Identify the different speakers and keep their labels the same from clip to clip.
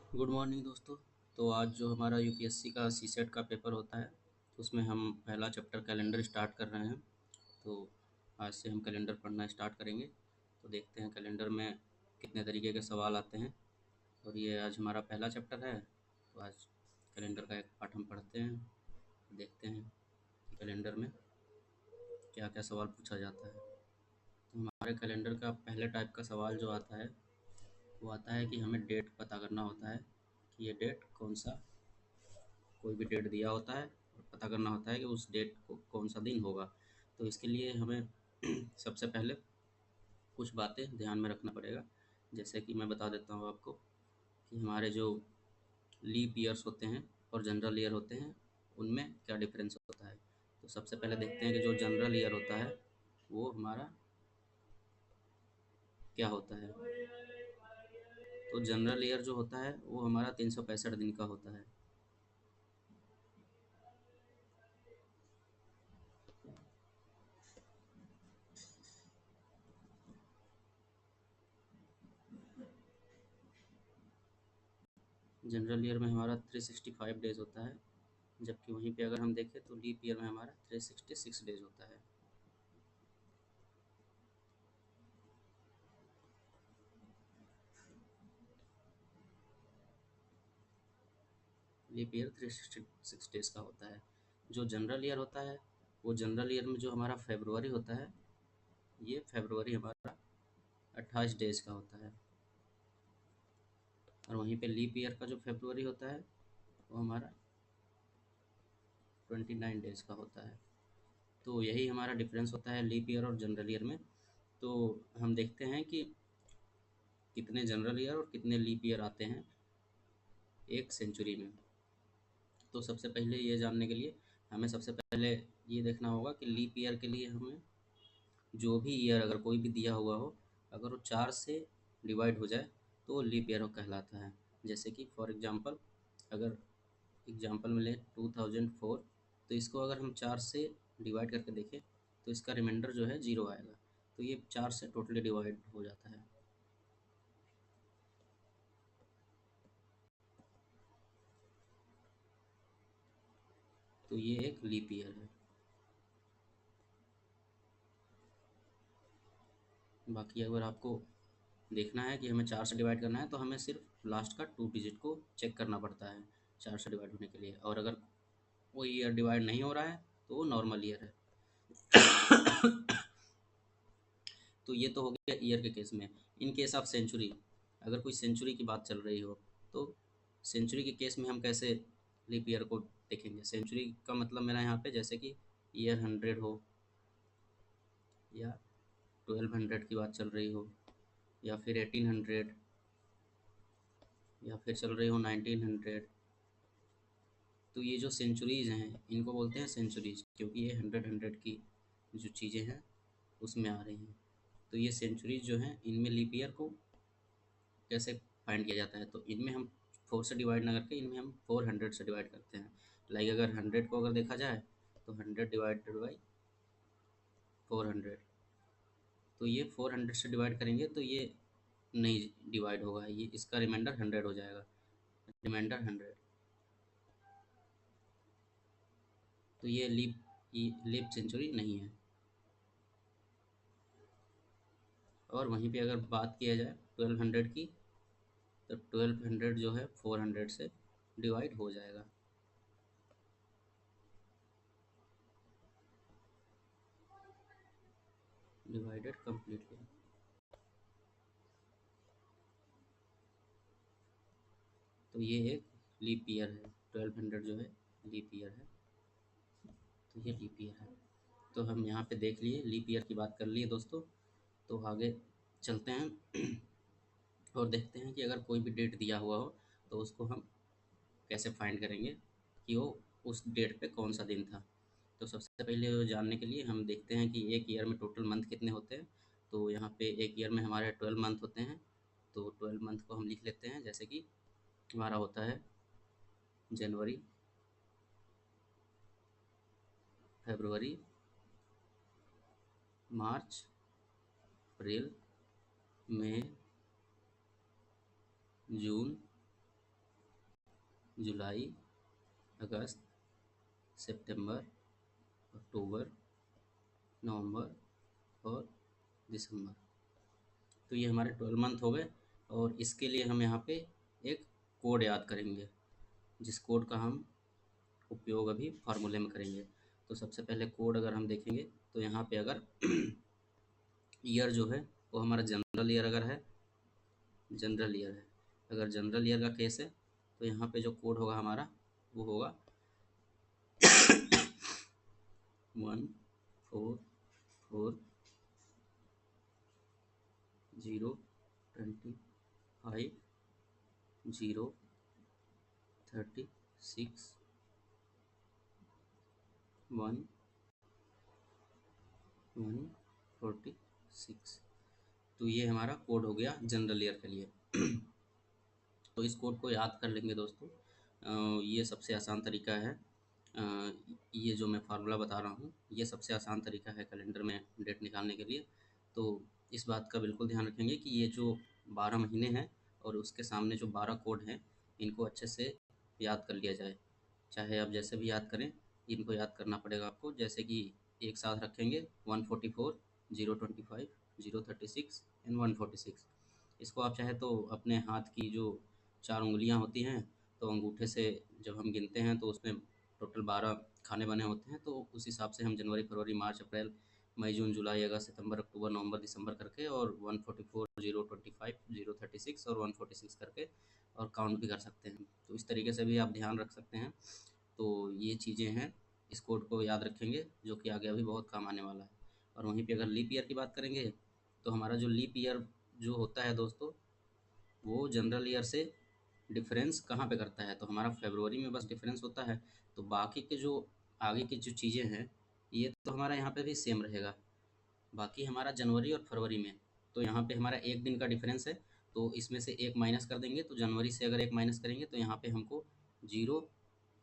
Speaker 1: Good morning दोस्तों। तो आज जो हमारा यूपीएससी का सीसेट का पेपर होता है उसमें हम पहला चैप्टर कैलेंडर स्टार्ट कर रहे हैं। तो आज से हम कैलेंडर पढ़ना स्टार्ट करेंगे। तो देखते हैं कैलेंडर में कितने तरीके के सवाल आते हैं। और ये आज हमारा पहला चैप्टर है। तो आज कैलेंडर का एक पार्ट हम पढ़ते हैं, देखते हैं कि कैलेंडर में क्या क्या सवाल पूछा जाता है। तो हमारे कैलेंडर का पहले टाइप का सवाल जो आता है वो आता है कि हमें डेट पता करना होता है कि ये डेट कौन सा, कोई भी डेट दिया होता है और पता करना होता है कि उस डेट को कौन सा दिन होगा। तो इसके लिए हमें सबसे पहले कुछ बातें ध्यान में रखना पड़ेगा। जैसे कि मैं बता देता हूँ आपको कि हमारे जो लीप ईयर्स होते हैं और जनरल ईयर होते हैं उनमें क्या डिफरेंस होता है। तो सबसे पहले देखते हैं कि जो जनरल ईयर होता है वो हमारा क्या होता है। तो जनरल ईयर जो होता है वो हमारा 365 दिन का होता है। जनरल ईयर में हमारा 365 डेज़ होता है, जबकि वहीं पे अगर हम देखें तो लीप ईयर में हमारा 366 डेज़ होता है। लीप ईयर 366 डेज़ का होता है। जो जनरल ईयर होता है वो जनरल ईयर में जो हमारा फेब्रुवरी होता है, ये फेब्रुवरी हमारा 28 डेज़ का होता है। और वहीं पे लीप ईयर का जो फेब्रुवरी होता है वो हमारा 29 डेज़ का होता है। तो यही हमारा डिफरेंस होता है लीप ईयर और जनरल ईयर में। तो हम देखते हैं कि कितने जनरल ईयर और कितने लीप ईयर आते हैं एक सेंचुरी में। तो सबसे पहले ये जानने के लिए हमें सबसे पहले ये देखना होगा कि लीप ईयर के लिए हमें जो भी ईयर अगर कोई भी दिया हुआ हो, अगर वो 4 से डिवाइड हो जाए तो वो लीप ईयर कहलाता है। जैसे कि फॉर एग्ज़ाम्पल अगर एग्ज़ाम्पल में लें 2004, तो इसको अगर हम 4 से डिवाइड करके देखें तो इसका रिमाइंडर जो है 0 आएगा। तो ये 4 से टोटली डिवाइड हो जाता है। तो ये एक लीप ईयर है। बाकी अगर आपको देखना है कि हमें 4 से डिवाइड करना है तो हमें सिर्फ लास्ट का 2 डिजिट को चेक करना पड़ता है 4 से डिवाइड होने के लिए। और अगर वो ईयर डिवाइड नहीं हो रहा है तो वो नॉर्मल ईयर है। तो ये तो हो गया ईयर के केस में। इन केस ऑफ सेंचुरी, अगर कोई सेंचुरी की बात चल रही हो तो सेंचुरी के केस में हम कैसे लीप ईयर को देखेंगे। सेंचुरी का मतलब मेरा यहाँ पे जैसे कि ईयर 100 हो या 1200 की बात चल रही हो या फिर 1800 या फिर चल रही हो 1900। तो ये जो सेंचुरीज़ हैं इनको बोलते हैं सेंचुरीज, क्योंकि ये 100 की जो चीज़ें हैं उसमें आ रही हैं। तो ये सेंचुरीज जो हैं इनमें लीप ईयर को कैसे फाइंड किया जाता है, तो इनमें हम 4 से डिवाइड ना करके इनमें हम 400 से डिवाइड करते हैं। लाइक अगर 100 को अगर देखा जाए तो 100 डिवाइडेड बाई 400, तो ये 400 से डिवाइड करेंगे तो ये नहीं डिवाइड होगा, ये इसका रिमाइंडर 100 हो जाएगा। रिमाइंडर 100। तो ये लीप सेंचुरी नहीं है। और वहीं पे अगर बात किया जाए 1200 की, तो 1200 जो है 400 से डिवाइड हो जाएगा। Divided completely. तो ये एक लीप ईयर है, 1200 जो है लीप ईयर है। तो ये लीप ईयर है। तो हम यहाँ पे देख लिए लीप ईयर की बात कर लिए दोस्तों। तो आगे चलते हैं और देखते हैं कि अगर कोई भी डेट दिया हुआ हो तो उसको हम कैसे फाइंड करेंगे कि वो उस डेट पे कौन सा दिन था। तो सबसे पहले वो जानने के लिए हम देखते हैं कि एक ईयर में टोटल मंथ कितने होते हैं। तो यहाँ पे एक ईयर में हमारे 12 मंथ होते हैं। तो 12 मंथ को हम लिख लेते हैं, जैसे कि हमारा होता है जनवरी, फरवरी, मार्च, अप्रैल, मई, जून, जुलाई, अगस्त, सितंबर, अक्टूबर, नवंबर और दिसंबर। तो ये हमारे 12 मंथ हो गए। और इसके लिए हम यहाँ पे एक कोड याद करेंगे, जिस कोड का हम उपयोग अभी फार्मूले में करेंगे। तो सबसे पहले कोड अगर हम देखेंगे तो यहाँ पे अगर ईयर जो है वो हमारा जनरल ईयर अगर है, जनरल ईयर है, अगर जनरल ईयर का केस है तो यहाँ पे जो कोड होगा हमारा वो होगा 14405 036 तो ये हमारा कोड हो गया जनरल ईयर के लिए। तो इस कोड को याद कर लेंगे दोस्तों। ये सबसे आसान तरीका है। ये जो मैं फार्मूला बता रहा हूँ ये सबसे आसान तरीका है कैलेंडर में डेट निकालने के लिए। तो इस बात का बिल्कुल ध्यान रखेंगे कि ये जो 12 महीने हैं और उसके सामने जो 12 कोड हैं इनको अच्छे से याद कर लिया जाए। चाहे आप जैसे भी याद करें, इनको याद करना पड़ेगा आपको। जैसे कि एक साथ रखेंगे 144, 025, 036 एंड 146। इसको आप चाहे तो अपने हाथ की जो 4 उँगलियाँ होती हैं, तो अंगूठे से जब हम गिनते हैं तो उसमें टोटल 12 खाने बने होते हैं। तो उस हिसाब से हम जनवरी, फरवरी, मार्च, अप्रैल, मई, जून, जुलाई, अगस्त, सितंबर, अक्टूबर, नवंबर, दिसंबर करके और 144, 025, 036 और 146 करके और काउंट भी कर सकते हैं। तो इस तरीके से भी आप ध्यान रख सकते हैं। तो ये चीज़ें हैं, इस कोड को याद रखेंगे जो कि आगे अभी बहुत काम आने वाला है। और वहीं पे अगर लीप ईयर की बात करेंगे तो हमारा जो लीप ईयर जो होता है दोस्तों, वो जनरल ईयर से डिफरेंस कहाँ पे करता है, तो हमारा फरवरी में बस डिफरेंस होता है। तो बाकी के जो आगे की जो चीज़ें हैं ये तो हमारा यहाँ पे भी सेम रहेगा। बाकी हमारा जनवरी और फरवरी में, तो यहाँ पे हमारा एक दिन का डिफरेंस है। तो इसमें से एक माइनस कर देंगे, तो जनवरी से अगर एक माइनस करेंगे तो यहाँ पे हमको 0,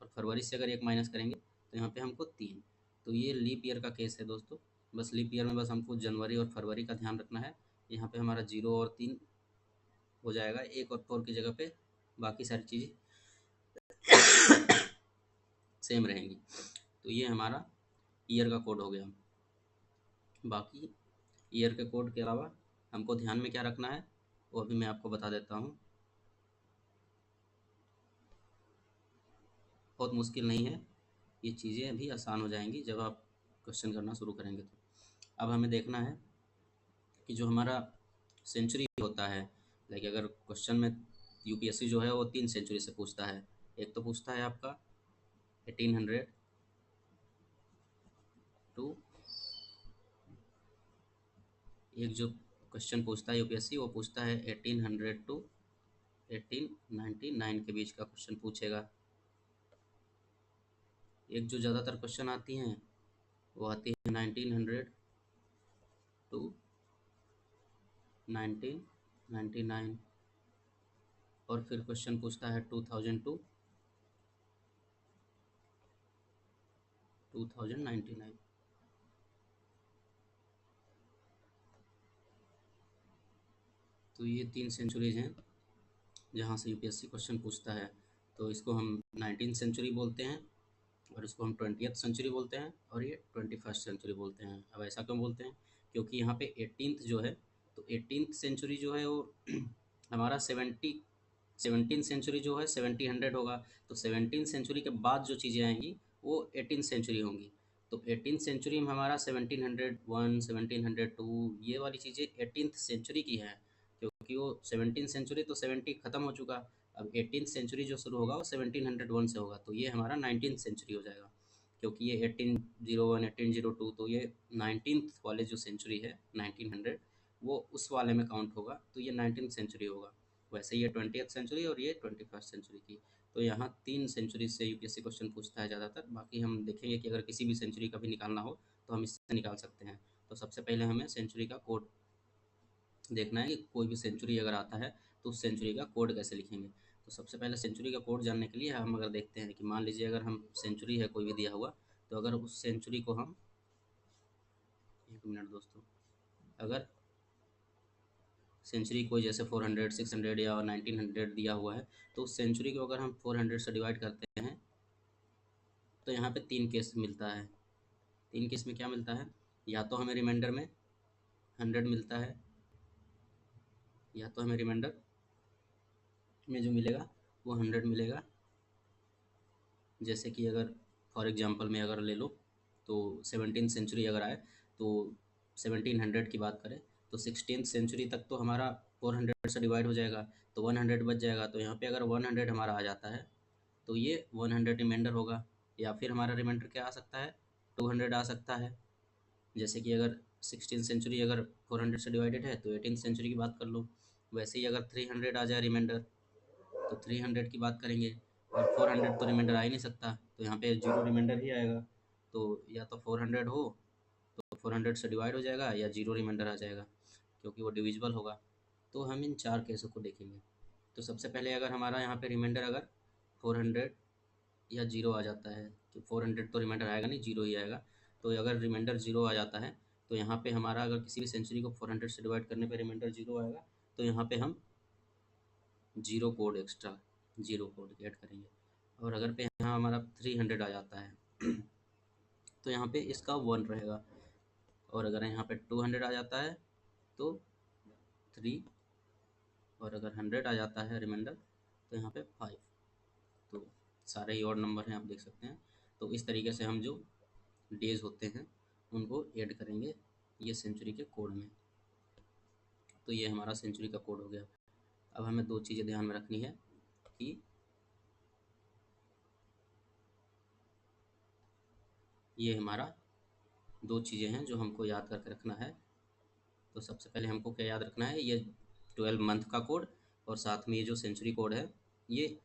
Speaker 1: और फरवरी से अगर एक माइनस करेंगे तो यहाँ पे हमको 3। तो ये लीप ईयर का केस है दोस्तों। बस लीप ईयर में बस हमको जनवरी और फरवरी का ध्यान रखना है। यहाँ पे हमारा 0 और 3 हो जाएगा, 1 और 4 की जगह पे बाकी सारी चीज़ें सेम रहेंगी। तो ये हमारा ईयर का कोड हो गया। बाकी ईयर के कोड के अलावा हमको ध्यान में क्या रखना है वो अभी मैं आपको बता देता हूँ। बहुत मुश्किल नहीं है, ये चीज़ें अभी आसान हो जाएंगी जब आप क्वेश्चन करना शुरू करेंगे। तो अब हमें देखना है कि जो हमारा सेंचुरी होता है, लाइक अगर क्वेश्चन में यूपीएससी जो है वो 3 सेंचुरी से पूछता है। एक तो पूछता है आपका 1800 टू, एक जो क्वेश्चन पूछता है यूपीएससी वो पूछता है 1800 टू 1899 के बीच का क्वेश्चन पूछेगा। एक जो ज़्यादातर क्वेश्चन आती हैं वो आती है 1900 टू 1999, और फिर क्वेश्चन पूछता है 2000 टू 2099। तो ये 3 सेंचुरीज हैं जहाँ से यूपीएससी क्वेश्चन पूछता है। तो इसको हम 19th सेंचुरी बोलते हैं, और इसको हम 20th सेंचुरी बोलते हैं, और ये 21st सेंचुरी बोलते हैं। अब ऐसा क्यों बोलते हैं, क्योंकि यहाँ पे 18th जो है, तो 18th सेंचुरी जो है वो हमारा 17th सेंचुरी जो है 1700 होगा। तो 17th सेंचुरी के बाद जो चीज़ें आएंगी वो 18th सेंचुरी होंगी। तो 18th सेंचुरी में हमारा 1701, 1702 ये वाली चीज़ें 18th सेंचुरी की हैं, क्योंकि वो 17th सेंचुरी तो 70 ख़त्म हो चुका। अब 18th सेंचुरी जो शुरू होगा वो 1701 से होगा। तो ये हमारा 19th सेंचुरी हो जाएगा, क्योंकि ये 1801, 1802, तो ये 19th वाले जो सेंचुरी है 1900 वो उस वाले में काउंट होगा। तो ये 19th सेंचुरी होगा। वैसे ये 20th सेंचुरी और ये 21st सेंचुरी की। तो यहाँ 3 सेंचुरी से यूपीएससी क्वेश्चन पूछता है ज़्यादातर। बाकी हम देखेंगे कि अगर किसी भी सेंचुरी का भी निकालना हो तो हम इससे निकाल सकते हैं। तो सबसे पहले हमें सेंचुरी का कोड देखना है कि कोई भी सेंचुरी अगर आता है तो उस सेंचुरी का कोड कैसे लिखेंगे। तो सबसे पहले सेंचुरी का कोड जानने के लिए हम अगर देखते हैं कि मान लीजिए अगर हम सेंचुरी है कोई भी दिया हुआ, तो अगर उस सेंचुरी को हम, एक मिनट दोस्तों, अगर सेंचुरी कोई जैसे 400, 600 या 1900 दिया हुआ है, तो उस सेंचुरी को अगर हम 400 से डिवाइड करते हैं तो यहाँ पे 3 केस मिलता है। 3 केस में क्या मिलता है, या तो हमें रिमाइंडर में 100 मिलता है, या तो हमें रिमाइंडर में जो मिलेगा वो 100 मिलेगा। जैसे कि अगर फॉर एग्जांपल में अगर ले लो तो 17th सेंचुरी अगर आए तो 1700 की बात करें तो 16th सेंचुरी तक तो हमारा 400 से डिवाइड हो जाएगा, तो 100 बच जाएगा। तो यहाँ पे अगर 100 हमारा आ जाता है तो ये 100 रिमाइंडर होगा। या फिर हमारा रिमाइंडर क्या आ सकता है, 200 आ सकता है। जैसे कि अगर 16th सेंचुरी अगर 400 से डिवाइडेड है तो 18th सेंचुरी की बात कर लो। वैसे ही अगर 300 आ जाए रिमाइंडर तो 300 की बात करेंगे, और 400 तो रिमाइंडर आ ही नहीं सकता, तो यहाँ पे जीरो रिमाइंडर ही आएगा। तो या तो 400 हो तो 400 से डिवाइड हो जाएगा, या जीरो रिमाइंडर आ जाएगा क्योंकि वो डिविजिबल होगा। तो हम इन 4 केसों को देखेंगे। तो सबसे पहले अगर हमारा यहाँ पे रिमाइंडर अगर 400 या जीरो आ जाता है, कि 400 तो रिमाइंडर आएगा नहीं, जीरो ही आएगा। तो अगर रिमाइंडर जीरो आ जाता है तो यहाँ पे हमारा अगर किसी भी सेंचुरी को 400 से डिवाइड करने पे रिमाइंडर जीरो आएगा, तो यहाँ पे हम zero code extra zero code add करेंगे। और अगर पे यहाँ हमारा 300 आ जाता है तो यहाँ पे इसका 1 रहेगा। और अगर यहाँ पे 200 आ जाता है तो 3, और अगर 100 आ जाता है रिमाइंडर तो यहाँ पे 5। तो सारे ही और नंबर हैं, आप देख सकते हैं। तो इस तरीके से हम जो डेज होते हैं उनको ऐड करेंगे ये सेंचुरी के कोड में। तो ये हमारा सेंचुरी का कोड हो गया। अब हमें 2 चीज़ें ध्यान में रखनी है कि ये हमारा 2 चीज़ें हैं जो हमको याद करके रखना है। तो सबसे पहले हमको क्या याद रखना है, ये 12 मंथ का कोड, और साथ में ये जो सेंचुरी कोड है, ये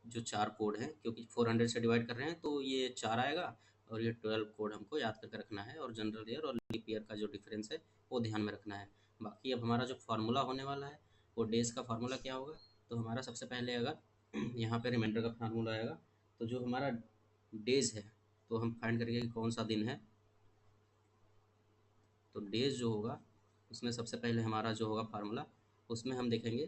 Speaker 1: जो 4 कोड हैं, क्योंकि 400 से डिवाइड कर रहे हैं तो ये 4 आएगा। और ये 12 कोड हमको याद करके रखना है, और जनरल ईयर और लीप ईयर का जो डिफरेंस है वो ध्यान में रखना है। बाकी अब हमारा जो फार्मूला होने वाला है वो डेज़ का फार्मूला क्या होगा। तो हमारा सबसे पहले अगर यहाँ पे रिमाइंडर का फार्मूला आएगा, तो जो हमारा डेज़ है तो हम फाइंड करेंगे कि कौन सा दिन है। तो डेज जो होगा उसमें सबसे पहले हमारा जो होगा फार्मूला, उसमें हम देखेंगे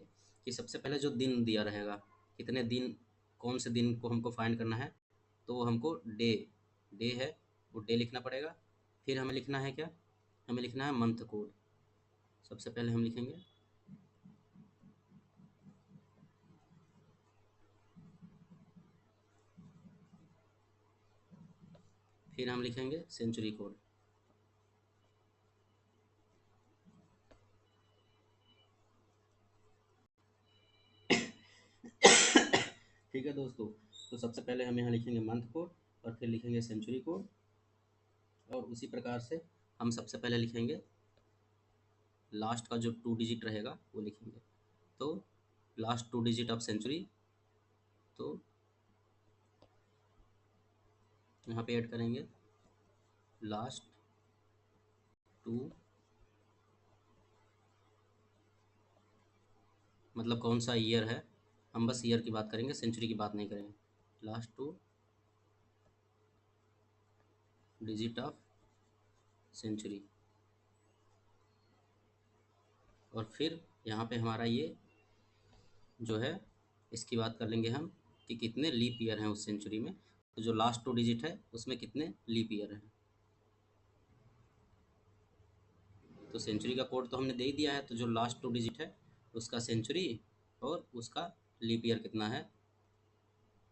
Speaker 1: कि सबसे पहले जो दिन दिया रहेगा, कितने दिन, कौन से दिन को हमको फाइंड करना है, तो वो हमको डे डे है वो डे लिखना पड़ेगा। फिर हमें लिखना है क्या, हमें लिखना है मंथ कोड। सबसे पहले हम लिखेंगे फिर हम लिखेंगे सेंचुरी कोड। ठीक है दोस्तों, तो सबसे पहले हम यहाँ लिखेंगे मंथ कोड, और फिर लिखेंगे सेंचुरी कोड, और उसी प्रकार से हम सबसे पहले लिखेंगे लास्ट का जो 2 डिजिट रहेगा वो लिखेंगे। तो लास्ट 2 डिजिट ऑफ सेंचुरी, तो यहाँ पे ऐड करेंगे लास्ट 2, मतलब कौन सा ईयर है, हम बस ईयर की बात करेंगे, सेंचुरी की बात नहीं करेंगे। लास्ट 2 डिजिट ऑफ सेंचुरी, और फिर यहाँ पे हमारा ये जो है इसकी बात कर लेंगे हम कि कितने लीप ईयर हैं उस सेंचुरी में। तो जो लास्ट 2 डिजिट है उसमें कितने लीप ईयर हैं। तो सेंचुरी का कोड तो हमने दे ही दिया है, तो जो लास्ट 2 डिजिट है उसका सेंचुरी, और उसका लीप ईयर कितना है।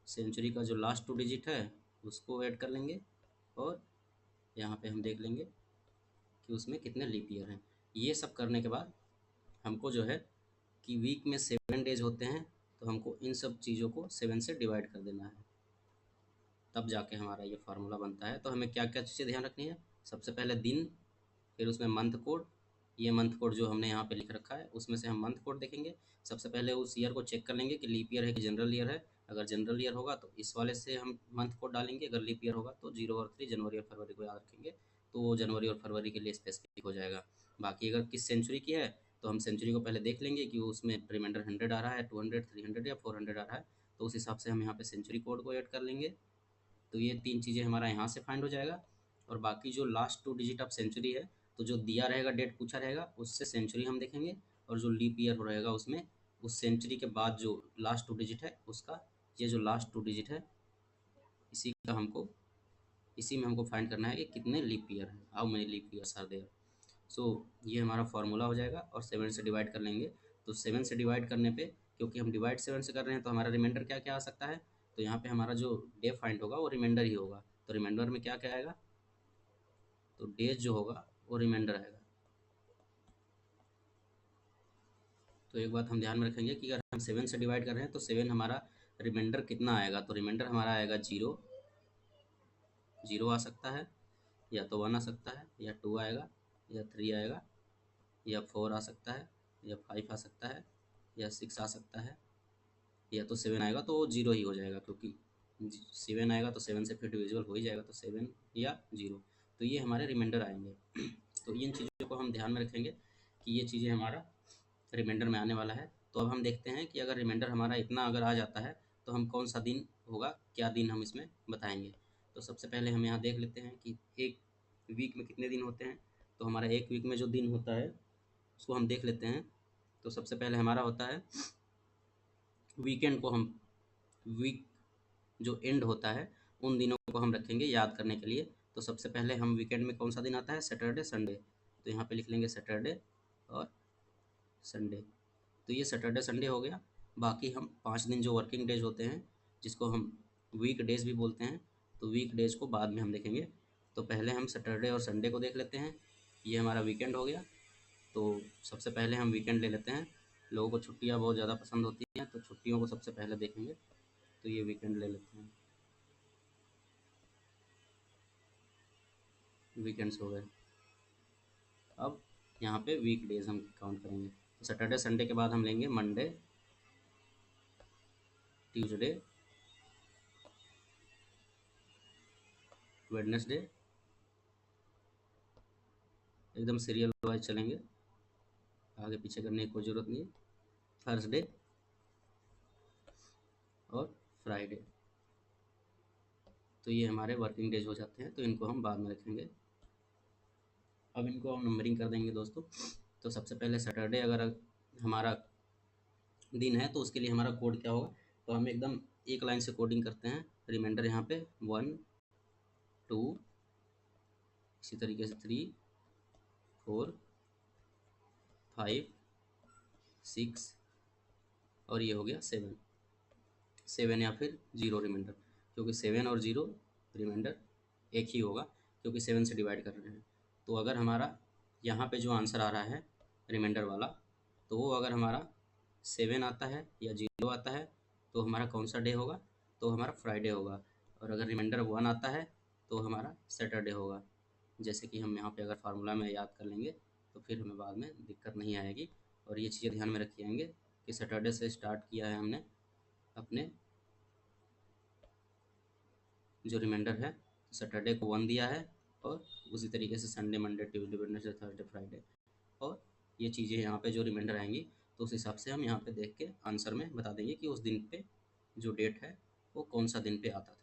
Speaker 1: सेंचुरी का जो लास्ट 2 डिजिट है उसको ऐड कर लेंगे, और यहाँ पे हम देख लेंगे कि उसमें कितने लीप ईयर हैं। ये सब करने के बाद हमको जो है कि वीक में 7 डेज होते हैं, तो हमको इन सब चीज़ों को 7 से डिवाइड कर देना है, तब जाके हमारा ये फार्मूला बनता है। तो हमें क्या क्या चीज़ें ध्यान रखनी है, सबसे पहले दिन, फिर उसमें मंथ कोड। ये मंथ कोड जो हमने यहाँ पे लिख रखा है उसमें से हम मंथ कोड देखेंगे। सबसे पहले उस ईयर को चेक कर लेंगे कि लीप ईयर है कि जनरल ईयर है। अगर जनरल ईयर होगा तो इस वाले से हम मंथ कोड डालेंगे, अगर लीप ईयर होगा तो 0 और 3 जनवरी और फरवरी को याद रखेंगे, तो वो जनवरी और फरवरी के लिए स्पेसिफिक हो जाएगा। बाकी अगर किस सेंचुरी की है तो हम सेंचुरी को पहले देख लेंगे कि उसमें रिमाइंडर 100 आ रहा है, 200, 300 या 400 आ रहा है, तो उस हिसाब से हम यहाँ पे सेंचुरी कोड को ऐड कर लेंगे। तो ये 3 चीज़ें हमारा यहाँ से फाइंड हो जाएगा। और बाकी जो लास्ट 2 डिजिट ऑफ सेंचुरी है, तो जो दिया रहेगा डेट पूछा रहेगा उससे सेंचुरी हम देखेंगे, और जो लीप ईयर रहेगा उसमें उस सेंचुरी के बाद जो लास्ट 2 डिजिट है उसका, ये जो लास्ट 2 डिजिट है इसी का हमको, इसी में हमको फाइंड करना है कि कितने लीप ईयर हैं, how many leap years are there. So ये हमारा फार्मूला हो जाएगा और 7 से डिवाइड कर लेंगे। तो 7 से डिवाइड करने पे, क्योंकि हम डिवाइड 7 से कर रहे हैं, तो हमारा रिमाइंडर क्या क्या आ सकता है, तो यहाँ पे हमारा जो डे फाइंड होगा वो रिमाइंडर ही होगा। तो रिमाइंडर में क्या क्या आएगा, तो डेज जो होगा वो रिमाइंडर आएगा। तो एक बात हम ध्यान में रखेंगे कि अगर हम 7 से डिवाइड कर रहे हैं तो 7 हमारा रिमाइंडर कितना आएगा, तो रिमाइंडर हमारा आएगा 0, 0 आ सकता है, या तो 1 आ सकता है, या 2 आएगा, या 3 आएगा, या 4 आ सकता है, या 5 आ सकता है, या 6 आ सकता है, या तो 7 आएगा तो वो 0 ही हो जाएगा, क्योंकि 7 आएगा तो 7 से फिर डिविजिबल हो ही जाएगा, तो 7 या 0। तो ये हमारे रिमाइंडर आएंगे। तो इन चीज़ों को हम ध्यान में रखेंगे कि ये चीज़ें हमारा रिमाइंडर में आने वाला है। तो अब हम देखते हैं कि अगर रिमाइंडर हमारा इतना अगर आ जाता है तो हम कौन सा दिन होगा, क्या दिन हम इसमें बताएंगे। तो सबसे पहले हम यहाँ देख लेते हैं कि एक वीक में कितने दिन होते हैं। तो हमारा एक वीक में जो दिन होता है उसको हम देख लेते हैं। तो सबसे पहले हमारा होता है वीकेंड को हम, वीक जो एंड होता है उन दिनों को हम रखेंगे याद करने के लिए। तो सबसे पहले हम वीकेंड में कौन सा दिन आता है, सैटरडे संडे। तो यहाँ पे लिख लेंगे सैटरडे और संडे। तो ये सैटरडे संडे हो गया। बाकी हम 5 दिन जो वर्किंग डेज होते हैं जिसको हम वीक डेज भी बोलते हैं, तो वीक डेज को बाद में हम देखेंगे। तो पहले हम सैटरडे और संडे को देख लेते हैं। ये हमारा वीकेंड हो गया। तो सबसे पहले हम वीकेंड ले लेते हैं। लोगों को छुट्टियाँ बहुत ज़्यादा पसंद होती हैं तो छुट्टियों को सबसे पहले देखेंगे। तो ये वीकेंड ले लेते हैं, वीकेंड्स हो गए। अब यहाँ पे वीक डेज हम काउंट करेंगे। तो सैटरडे संडे के बाद हम लेंगे मंडे, ट्यूसडे, वेडनेसडे, एकदम सीरियल वाइज चलेंगे, आगे पीछे करने की कोई ज़रूरत नहीं है। थर्सडे और फ्राइडे। तो ये हमारे वर्किंग डेज हो जाते हैं, तो इनको हम बाद में रखेंगे। अब इनको हम नंबरिंग कर देंगे दोस्तों। तो सबसे पहले सैटरडे अगर हमारा दिन है तो उसके लिए हमारा कोड क्या होगा, तो हम एकदम एक लाइन से कोडिंग करते हैं। रिमाइंडर यहाँ पे 1 2, इसी तरीके से 3 4 5 6 और ये हो गया 7, 7 या फिर 0 रिमाइंडर, क्योंकि 7 और 0 रिमाइंडर एक ही होगा क्योंकि 7 से डिवाइड कर रहे हैं। तो अगर हमारा यहाँ पे जो आंसर आ रहा है रिमाइंडर वाला, तो वो अगर हमारा 7 आता है या 0 आता है तो हमारा कौन सा डे होगा, तो हमारा फ्राइडे होगा। और अगर रिमाइंडर 1 आता है तो हमारा सैटरडे होगा। जैसे कि हम यहाँ पे अगर फार्मूला में याद कर लेंगे तो फिर हमें बाद में दिक्कत नहीं आएगी। और ये चीज़ें ध्यान में रखिएंगे कि सैटरडे से स्टार्ट किया है हमने अपने जो रिमाइंडर है, सैटरडे को 1 दिया है, और उसी तरीके से Sunday, Monday, Tuesday, Wednesday, Thursday, Friday, और ये चीज़ें यहाँ पे जो रिमाइंडर आएंगी तो उस हिसाब से हम यहाँ पे देख के आंसर में बता देंगे कि उस दिन पे जो डेट है वो कौन सा दिन पे आता था।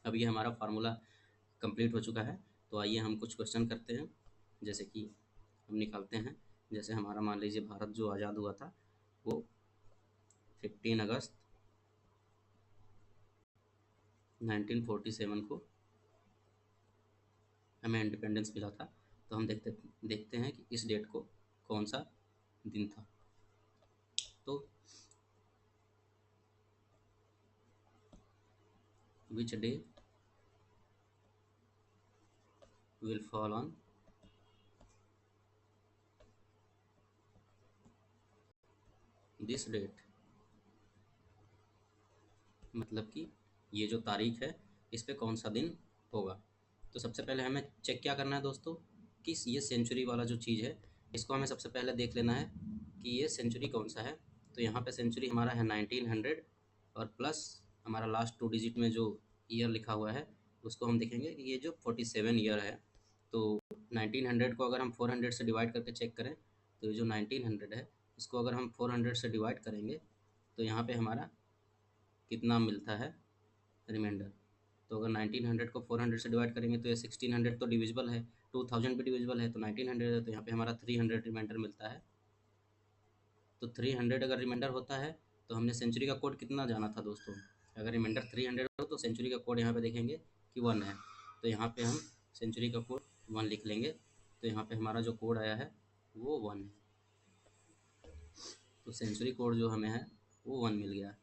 Speaker 1: अब ये हमारा फार्मूला कंप्लीट हो चुका है। तो आइए हम कुछ क्वेश्चन करते हैं। जैसे कि हम निकालते हैं, जैसे हमारा मान लीजिए भारत जो आज़ाद हुआ था वो 15 अगस्त 1947 को हमें इंडिपेंडेंस मिला था। तो हम देखते हैं कि इस डेट को कौन सा दिन था। तो which day will fall on this date, मतलब कि ये जो तारीख है इस पे कौन सा दिन होगा। तो सबसे पहले हमें चेक क्या करना है दोस्तों, कि ये सेंचुरी वाला जो चीज़ है इसको हमें सबसे पहले देख लेना है कि ये सेंचुरी कौन सा है। तो यहाँ पे सेंचुरी हमारा है 1900 और प्लस हमारा लास्ट 2 डिजिट में जो ईयर लिखा हुआ है उसको हम देखेंगे कि ये जो 47 ईयर है। तो 1900 को अगर हम 400 से डिवाइड करके चेक करें तो ये जो 1900 है इसको अगर हम 400 से डिवाइड करेंगे तो यहाँ पे हमारा कितना मिलता है रिमाइंडर। तो अगर 1900 को 400 से डिवाइड करेंगे तो ये 1600 तो डिविजिबल है, 2000 भी डिविजिबल है तो 1900 है, तो यहाँ पे हमारा 300 रिमाइंडर मिलता है। तो 300 अगर रिमाइंडर होता है तो हमने सेंचुरी का कोड कितना जाना था दोस्तों? अगर रिमाइंडर 300 हो तो सेंचुरी का कोड यहाँ पे देखेंगे कि 1 है, तो यहाँ पे हम सेंचुरी का कोड 1 लिख लेंगे। तो यहाँ पे हमारा जो कोड आया है वो 1 है, तो सेंचुरी कोड जो हमें है वो 1 मिल गया।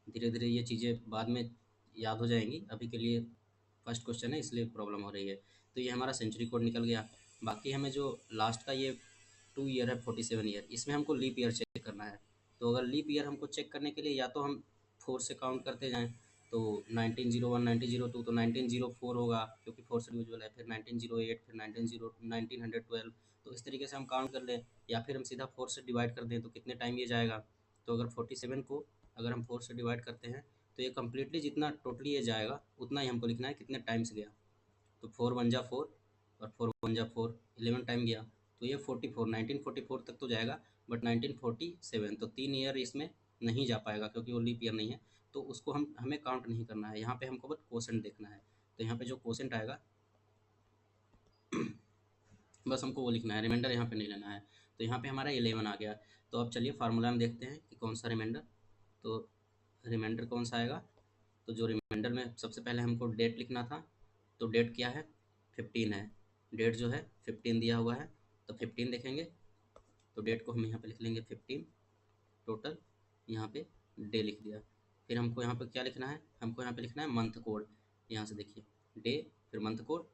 Speaker 1: धीरे धीरे ये चीज़ें बाद में याद हो जाएंगी, अभी के लिए फर्स्ट क्वेश्चन है इसलिए प्रॉब्लम हो रही है। तो ये हमारा सेंचुरी कोड निकल गया। बाकी हमें जो लास्ट का ये 2 ईयर है 47 ईयर, इसमें हमको लीप ईयर चेक करना है। तो अगर लीप ईयर हमको चेक करने के लिए या तो हम 4 से काउंट करते जाएँ, तो 1901 1902 तो 1904 होगा क्योंकि 4 से डिविजिबल है, फिर 1908 फिर 1912, तो इस तरीके से हम काउंट कर लें, या फिर हम सीधा 4 से डिवाइड कर दें तो कितने टाइम ये जाएगा। तो अगर 47 को अगर हम 4 से डिवाइड करते हैं तो ये कम्प्लीटली जितना टोटली ये जाएगा उतना ही हमको लिखना है कितने टाइम्स गया। तो 4 1 जा 4 और 4 1 जा 4, 11 टाइम गया, तो ये 44 1944 तक तो जाएगा, बट 1947 तो 3 ईयर इसमें नहीं जा पाएगा क्योंकि वो लीप ईयर नहीं है, तो उसको हमें काउंट नहीं करना है। यहाँ पे हमको बस कोसेंट देखना है, तो यहाँ पे जो कोसेंट आएगा बस हमको वो लिखना है, रिमाइंडर यहाँ पे नहीं लेना है। तो यहाँ पे हमारा 11 आ गया। तो अब चलिए फार्मूला में देखते हैं कि कौन सा रिमाइंडर। तो रिमाइंडर कौन सा आएगा, तो जो रिमाइंडर में सबसे पहले हमको डेट लिखना था, तो डेट क्या है 15 है, डेट जो है 15 दिया हुआ है, तो 15 देखेंगे, तो डेट को हम यहाँ पे लिख लेंगे 15, टोटल यहाँ पे डे लिख दिया। फिर हमको यहाँ पे क्या लिखना है, हमको यहाँ पे लिखना है मंथ कोड। यहाँ से देखिए डे फिर मंथ कोड,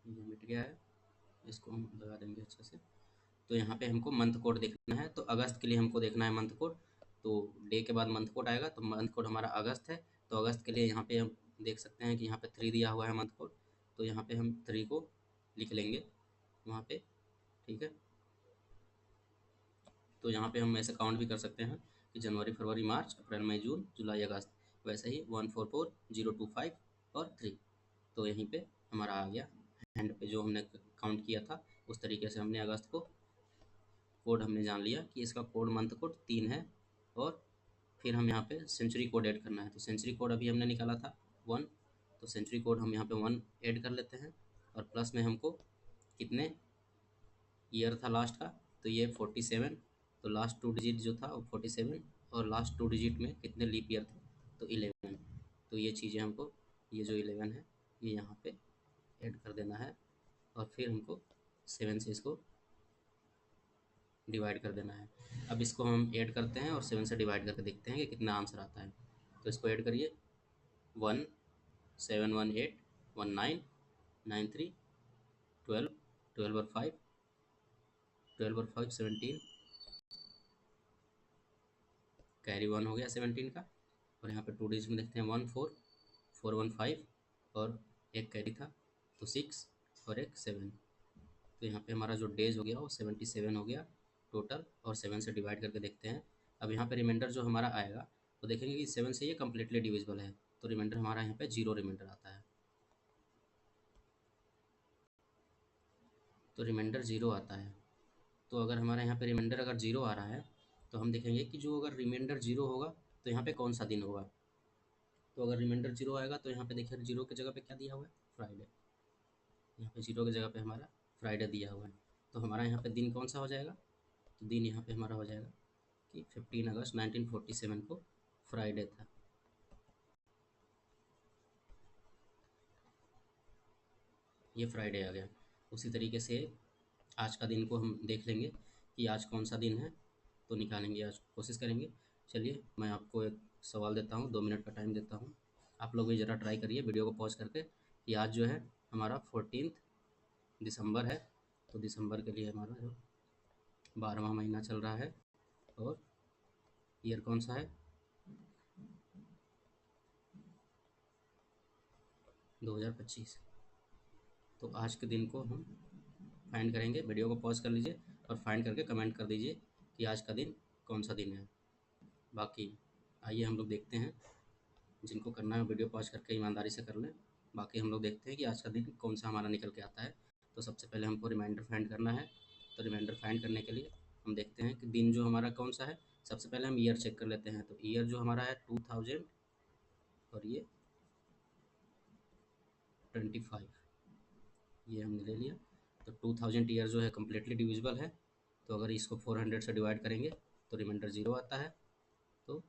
Speaker 1: ये मिट गया है, इसको हम लगा देंगे अच्छे से। तो यहाँ पे हमको मंथ कोड देखना है, तो अगस्त के लिए हमको देखना है मंथ कोड, तो डे के बाद मंथ कोड आएगा, तो मंथ कोड हमारा अगस्त है, तो अगस्त के लिए यहाँ पे हम देख सकते हैं कि यहाँ पे 3 दिया हुआ है मंथ कोड, तो यहाँ पे हम 3 को लिख लेंगे वहाँ पे, ठीक है। तो यहाँ पे हम ऐसे काउंट भी कर सकते हैं कि जनवरी फरवरी मार्च अप्रैल मई जून जुलाई अगस्त, वैसे ही 1 4 4 0 2 5 और 3, तो यहीं पे हमारा आ गया हैंड पे जो हमने काउंट किया था उस तरीके से हमने अगस्त को कोड हमने जान लिया कि इसका कोड मंथ कोड 3 है। और फिर हम यहाँ पे सेंचुरी कोड ऐड करना है, तो सेंचुरी कोड अभी हमने निकाला था 1, तो सेंचुरी कोड हम यहाँ पे 1 ऐड कर लेते हैं, और प्लस में हमको कितने ईयर था लास्ट का, तो ये 47, तो लास्ट 2 डिजिट जो था वो 47, और लास्ट 2 डिजिट में कितने लीप ईयर थे, तो 11। तो ये चीज़ें हमको, ये जो 11 है ये यहाँ पे ऐड कर देना है, और फिर हमको 7 से इसको डिवाइड कर देना है। अब इसको हम ऐड करते हैं और 7 से डिवाइड करके देखते हैं कि कितना आंसर आता है। तो इसको ऐड करिए, 1 7 1 8 1 9 9 3 12 12 और 5 12 और 5 17, कैरी 1 हो गया 17 का, और यहाँ पे 2 डिजिट में देखते हैं 1 4 4 1 5, और एक कैरी था तो 6 और एक 7, तो यहाँ पे हमारा जो डेज हो गया वो 77 हो गया टोटल, और 7 से डिवाइड करके देखते हैं। अब यहाँ पे रिमाइंडर जो हमारा आएगा तो देखेंगे कि 7 से ये कम्प्लीटली डिविजिबल है, तो रिमाइंडर हमारा यहाँ पे 0 रिमाइंडर आता है, तो रिमाइंडर 0 आता है। तो अगर हमारे यहाँ पे रिमाइंडर अगर 0 आ रहा है तो हम देखेंगे कि जो अगर रिमाइंडर 0 होगा तो यहाँ पे कौन सा दिन होगा। तो अगर रिमाइंडर 0 आएगा तो यहाँ पे देखिए 0 की जगह पे क्या दिया हुआ है, फ्राइडे, यहाँ पे 0 की जगह पे हमारा फ्राइडे दिया हुआ है, तो हमारा यहाँ पे दिन कौन सा हो जाएगा, तो दिन यहाँ पे हमारा हो जाएगा कि 15 अगस्त 1947 को फ्राइडे था। ये फ्राइडे आ गया। उसी तरीके से आज का दिन को हम देख लेंगे कि आज कौन सा दिन है, तो निकालेंगे, आज कोशिश करेंगे। चलिए मैं आपको एक सवाल देता हूँ, 2 मिनट का टाइम देता हूँ, आप लोग भी ज़रा ट्राई करिए वीडियो को पॉज करके कि आज जो है हमारा 14 दिसंबर है, तो दिसंबर के लिए हमारा जो 12वां महीना चल रहा है, और ईयर कौन सा है 2025। तो आज के दिन को हम फाइंड करेंगे, वीडियो को पॉज कर लीजिए और फाइंड करके कमेंट कर दीजिए कि आज का दिन कौन सा दिन है। बाकी आइए हम लोग देखते हैं, जिनको करना है वीडियो पॉज करके ईमानदारी से कर लें। बाकी हम लोग देखते हैं कि आज का दिन कौन सा हमारा निकल के आता है। तो सबसे पहले हमको रिमाइंडर फाइंड करना है, तो रिमाइंडर फाइंड करने के लिए हम देखते हैं कि दिन जो हमारा कौन सा है। सबसे पहले हम ईयर चेक कर लेते हैं, तो ईयर जो हमारा है 2000 और ये 25, ये हमने ले लिया। तो 2000 ईयर जो है कम्प्लीटली डिविजिबल है। तो अगर इसको 400 से डिवाइड करेंगे तो रिमाइंडर 0 आता है, तो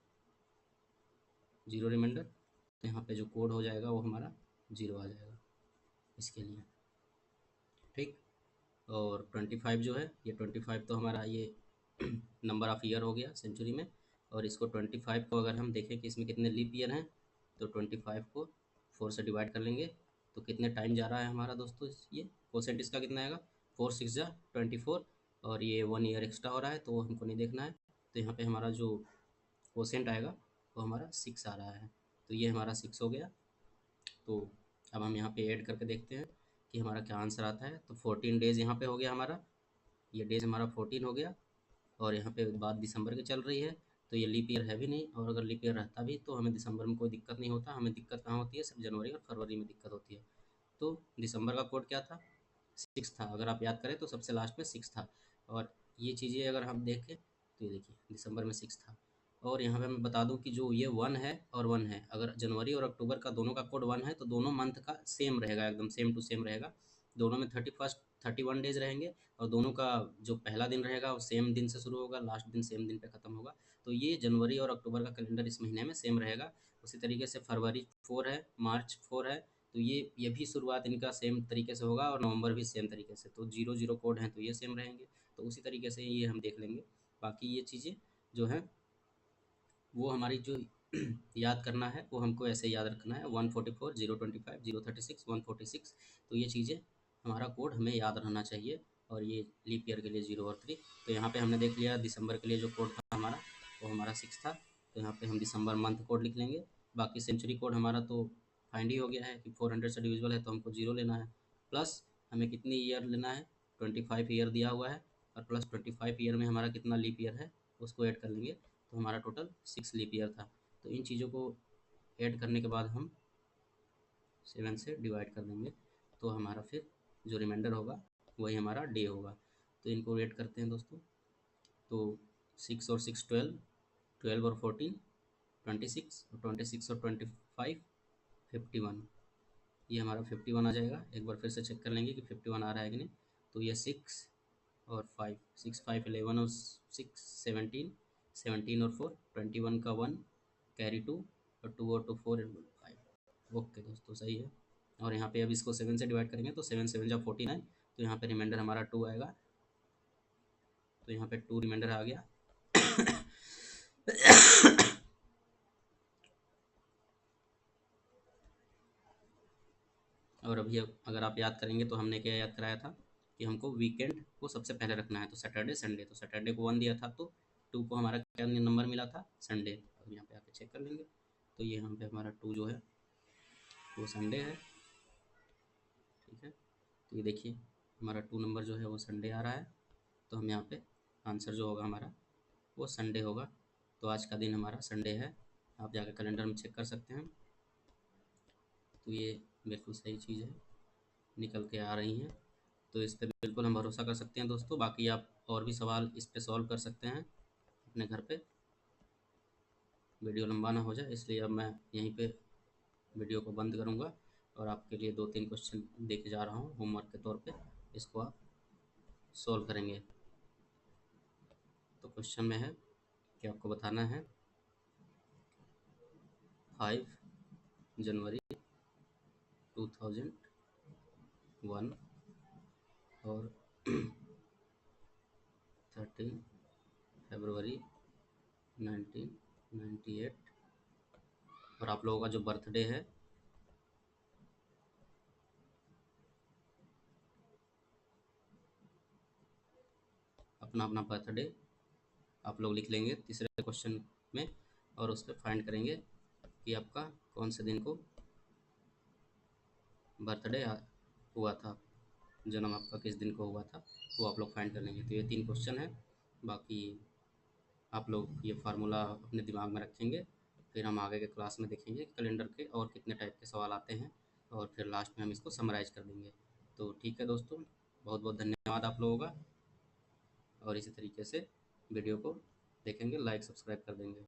Speaker 1: 0 रिमाइंडर। यहाँ पे जो कोड हो जाएगा वो हमारा 0 आ जाएगा इसके लिए, ठीक। और 25 जो है, ये 25 तो हमारा ये नंबर ऑफ़ ईयर हो गया सेंचुरी में। और इसको 25 को अगर हम देखें कि इसमें कितने लीप ईयर हैं, तो 25 को 4 से डिवाइड कर लेंगे तो कितने टाइम जा रहा है हमारा दोस्तों, ये कोसेंट इसका कितना आएगा, 4 6 जा 24। और ये 1 ईयर एक्स्ट्रा हो रहा है तो वो हमको नहीं देखना है। तो यहाँ पे हमारा जो कोसेंट आएगा वो हमारा 6 आ रहा है, तो ये हमारा 6 हो गया। तो अब हम यहाँ पे ऐड करके देखते हैं कि हमारा क्या आंसर आता है। तो 14 डेज़ यहाँ पे हो गया हमारा, ये डेज़ हमारा 14 हो गया। और यहाँ पे बात दिसंबर की चल रही है, तो ये लीप ईयर है भी नहीं। और अगर लीप ईयर रहता भी तो हमें दिसंबर में कोई दिक्कत नहीं होता, हमें दिक्कत कहाँ होती है, सिर्फ जनवरी और फरवरी में दिक्कत होती है। तो दिसंबर का कोड क्या था, 6 था। अगर आप याद करें तो सबसे लास्ट में 6 था। और ये चीज़ें अगर हम देखें तो ये देखिए दिसंबर में 6 था। और यहाँ पे मैं बता दूँ कि जो ये 1 है और 1 है, अगर जनवरी और अक्टूबर का दोनों का कोड 1 है तो दोनों मंथ का सेम रहेगा, एकदम सेम टू सेम रहेगा। दोनों में 31 डेज़ रहेंगे। और दोनों का जो पहला दिन रहेगा वो सेम दिन से शुरू होगा, लास्ट दिन सेम दिन पे ख़त्म होगा। तो ये जनवरी और अक्टूबर का कैलेंडर इस महीने में सेम रहेगा। उसी तरीके से फरवरी 4 है, मार्च 4 है, तो ये भी शुरुआत इनका सेम तरीके से होगा। और नवंबर भी सेम तरीके से। तो 0 0 कोड हैं तो ये सेम रहेंगे। तो उसी तरीके से ये हम देख लेंगे। बाकी ये चीज़ें जो हैं वो हमारी जो याद करना है वो हमको ऐसे याद रखना है, 144 025 036 146। तो ये चीज़ें हमारा कोड हमें याद रहना चाहिए। और ये लीप ईयर के लिए 0 और 3। तो यहाँ पे हमने देख लिया दिसंबर के लिए जो कोड था हमारा, वो हमारा 6 था। तो यहाँ पे हम दिसंबर मंथ कोड लिख लेंगे। बाकी सेंचुरी कोड हमारा तो फाइंड ही हो गया है कि 400 से डिविजिबल है तो हमको 0 लेना है। प्लस हमें कितनी ईयर लेना है, 25 ईयर दिया हुआ है। और प्लस 25 ईयर में हमारा कितना लीप ईयर है उसको ऐड कर लेंगे, तो हमारा टोटल 6 लीप ईयर था। तो इन चीज़ों को ऐड करने के बाद हम 7 से डिवाइड कर देंगे, तो हमारा फिर जो रिमाइंडर होगा वही हमारा डे होगा। तो इनको ऐड करते हैं दोस्तों। तो 6 और 6 12, 12 और 14 26, और 26 और 25 51। ये हमारा 51 आ जाएगा। एक बार फिर से चेक कर लेंगे कि 51 आ रहा है कि नहीं। तो ये 6 और 5, 6 5 11 और 6 17, 17 और 4 21 का 1 कैरी 2, और 2 और 2 4 एंड 5। ओके दोस्तों, सही है। और यहाँ पे अब इसको 7 से डिवाइड करेंगे तो 7 7 जा 49। तो यहाँ पे रिमाइंडर हमारा 2 आएगा। तो यहाँ पे 2 रिमाइंडर आ गया। और अभी अगर आप याद करेंगे तो हमने क्या याद कराया था कि हमको वीकेंड को सबसे पहले रखना है। तो सैटरडे संडे, तो सैटरडे को 1 दिया था, तो 2 को हमारा क्या नंबर मिला था, संडे। अब यहाँ पे आके चेक कर लेंगे। तो ये यहाँ पे हमारा 2 जो है वो संडे है, ठीक है। तो ये देखिए हमारा 2 नंबर जो है वो संडे आ रहा है। तो हम यहाँ पे आंसर जो होगा हमारा वो संडे होगा। तो आज का दिन हमारा संडे है। आप जाकर कैलेंडर में चेक कर सकते हैं। तो ये बिल्कुल सही चीज़ है, निकल के आ रही हैं। तो इस पे बिल्कुल हम भरोसा कर सकते हैं दोस्तों। बाकी आप और भी सवाल इस पे सॉल्व कर सकते हैं अपने घर पे। वीडियो लंबा ना हो जाए इसलिए अब मैं यहीं पे वीडियो को बंद करूँगा। और आपके लिए 2 3 क्वेश्चन दे के जा रहा हूँ होमवर्क के तौर पे, इसको आप सॉल्व करेंगे। तो क्वेश्चन में है कि आपको बताना है 5 जनवरी 2001 और 13 फरवरी 1998। और आप लोगों का जो बर्थडे है अपना अपना बर्थडे आप लोग लिख लेंगे तीसरे क्वेश्चन में। और उस पर फाइंड करेंगे कि आपका कौन से दिन को बर्थडे हुआ था, जन्म आपका किस दिन को हुआ था, वो आप लोग फाइंड कर लेंगे। तो ये 3 क्वेश्चन है। बाकी आप लोग ये फार्मूला अपने दिमाग में रखेंगे। फिर हम आगे के क्लास में देखेंगे कैलेंडर के और कितने टाइप के सवाल आते हैं। और फिर लास्ट में हम इसको समराइज़ कर देंगे। तो ठीक है दोस्तों, बहुत बहुत धन्यवाद आप लोगों का। और इसी तरीके से वीडियो को देखेंगे, लाइक सब्सक्राइब कर देंगे।